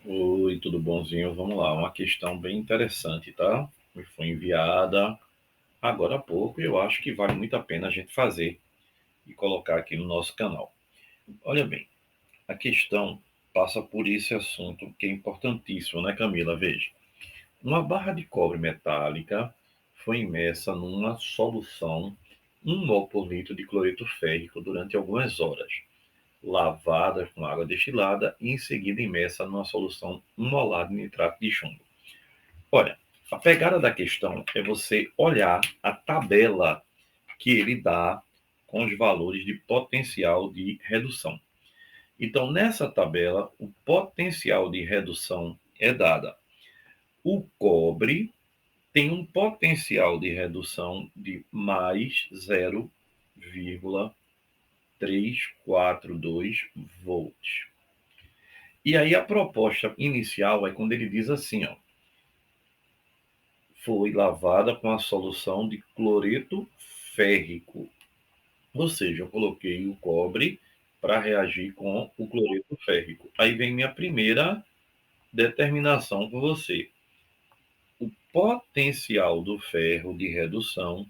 Oi, tudo bonzinho? Vamos lá, uma questão bem interessante, tá? Me foi enviada agora há pouco e eu acho que vale muito a pena a gente fazer e colocar aqui no nosso canal. Olha bem, a questão passa por esse assunto que é importantíssimo, né, Camila? Veja, uma barra de cobre metálica foi imersa numa solução 1 mol por litro de cloreto férrico durante algumas horas, lavada com água destilada e em seguida imersa numa solução 1 molar de nitrato de chumbo. Olha, a pegada da questão é você olhar a tabela que ele dá com os valores de potencial de redução. Então, nessa tabela, o potencial de redução é dada. O cobre tem um potencial de redução de mais 0,342 volts. E aí a proposta inicial é quando ele diz assim, ó, foi lavada com a solução de cloreto férrico. Ou seja, eu coloquei o cobre para reagir com o cloreto férrico. Aí vem minha primeira determinação com você. O potencial do ferro de redução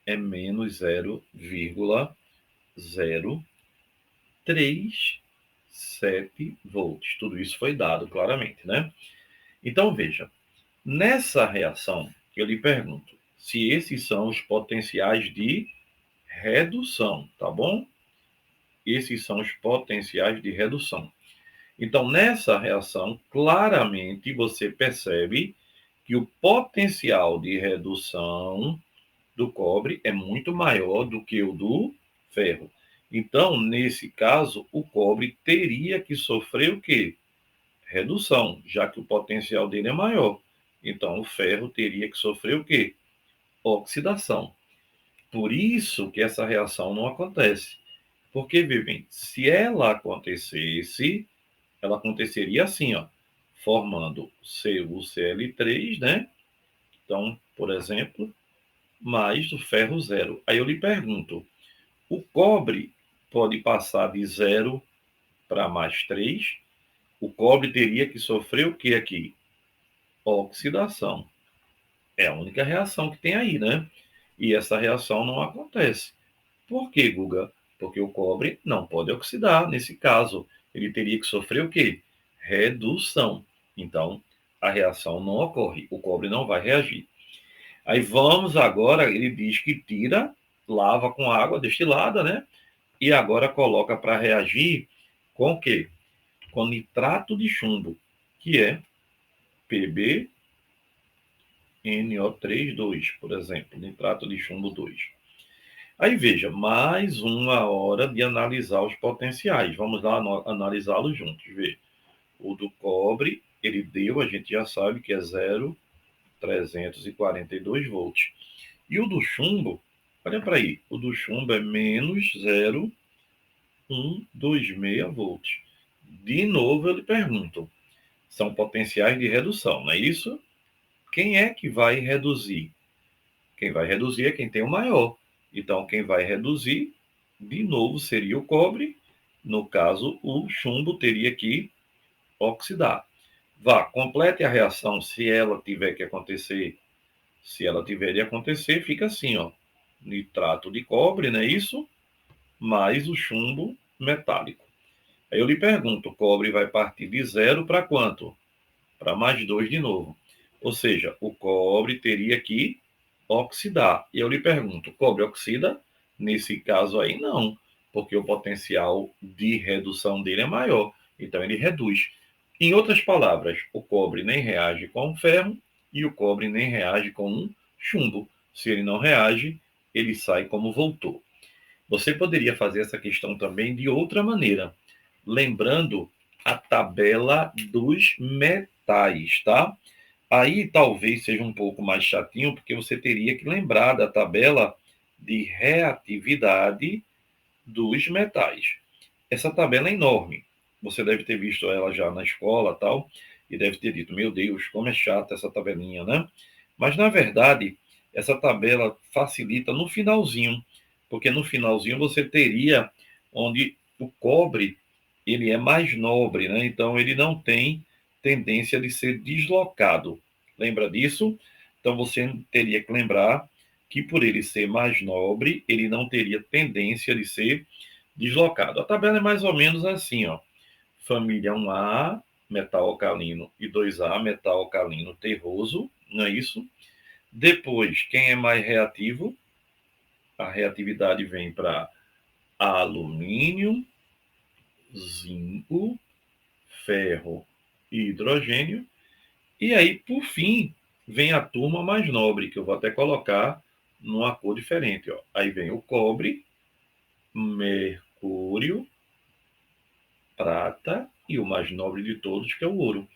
é menos 0,037 volts. Tudo isso foi dado claramente, né? Então, veja, nessa reação, eu lhe pergunto se esses são os potenciais de redução, tá bom? Esses são os potenciais de redução. Então, nessa reação, claramente você percebe que o potencial de redução do cobre é muito maior do que o do ferro. Então, nesse caso, o cobre teria que sofrer o quê? Redução, já que o potencial dele é maior. Então, o ferro teria que sofrer o quê? Oxidação. Por isso que essa reação não acontece. Porque, vivem, se ela acontecesse, ela aconteceria assim, ó, formando o Cl3, né? Então, por exemplo, mais o ferro zero. Aí eu lhe pergunto, o cobre pode passar de 0 para mais 3? O cobre teria que sofrer o que aqui? Oxidação. É a única reação que tem aí, né? E essa reação não acontece. Por quê, Guga? Porque o cobre não pode oxidar. Nesse caso, ele teria que sofrer o quê? Redução. Então, a reação não ocorre. O cobre não vai reagir. Aí vamos agora, ele diz que tira, lava com água destilada, né? E agora coloca para reagir com o quê? Com nitrato de chumbo, que é PbNO3,2, por exemplo, nitrato de chumbo 2. Aí veja, mais 1 hora de analisar os potenciais. Vamos lá analisá-los juntos. Ver. O do cobre, ele deu, a gente já sabe que é 0,342 volts. E o do chumbo, olha para aí, o do chumbo é menos 0,126 volts. De novo, eu lhe pergunto, são potenciais de redução, não é isso? Quem é que vai reduzir? Quem vai reduzir é quem tem o maior. Então, quem vai reduzir, de novo, seria o cobre. No caso, o chumbo teria que oxidar. Vá, complete a reação se ela tiver que acontecer. Se ela tiver de acontecer, fica assim, ó. Nitrato de cobre, não é isso? Mais o chumbo metálico. Aí eu lhe pergunto, o cobre vai partir de 0 para quanto? Para mais 2 de novo. Ou seja, o cobre teria que oxidar. E eu lhe pergunto, cobre oxida? Nesse caso aí, não, porque o potencial de redução dele é maior. Então, ele reduz. Em outras palavras, o cobre nem reage com o ferro e o cobre nem reage com um chumbo. Se ele não reage, ele sai como voltou. Você poderia fazer essa questão também de outra maneira, lembrando a tabela dos metais, tá? Aí talvez seja um pouco mais chatinho, porque você teria que lembrar da tabela de reatividade dos metais. Essa tabela é enorme. Você deve ter visto ela já na escola, tal, e deve ter dito: meu Deus, como é chata essa tabelinha, né? Mas na verdade, essa tabela facilita no finalzinho, porque no finalzinho você teria onde o cobre ele é mais nobre, né? Então ele não tem tendência de ser deslocado. Lembra disso? Então você teria que lembrar que por ele ser mais nobre, ele não teria tendência de ser deslocado. A tabela é mais ou menos assim, ó. Família 1A, metal alcalino, e 2A, metal alcalino terroso, não é isso? Depois, quem é mais reativo? A reatividade vem para alumínio, zinco, ferro e hidrogênio. E aí, por fim, vem a turma mais nobre, que eu vou até colocar numa cor diferente. Ó. Aí vem o cobre, mercúrio, prata e o mais nobre de todos, que é o ouro.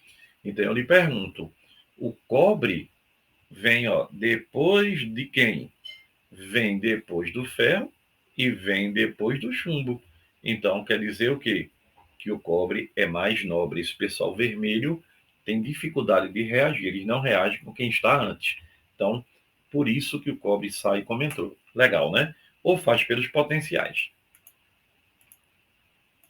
Então eu lhe pergunto, o cobre vem depois de quem? Vem depois do ferro e vem depois do chumbo. Então quer dizer o quê? Que o cobre é mais nobre. Esse pessoal vermelho tem dificuldade de reagir, eles não reagem com quem está antes. Então, por isso que o cobre sai como entrou. Legal, né? Ou faz pelos potenciais.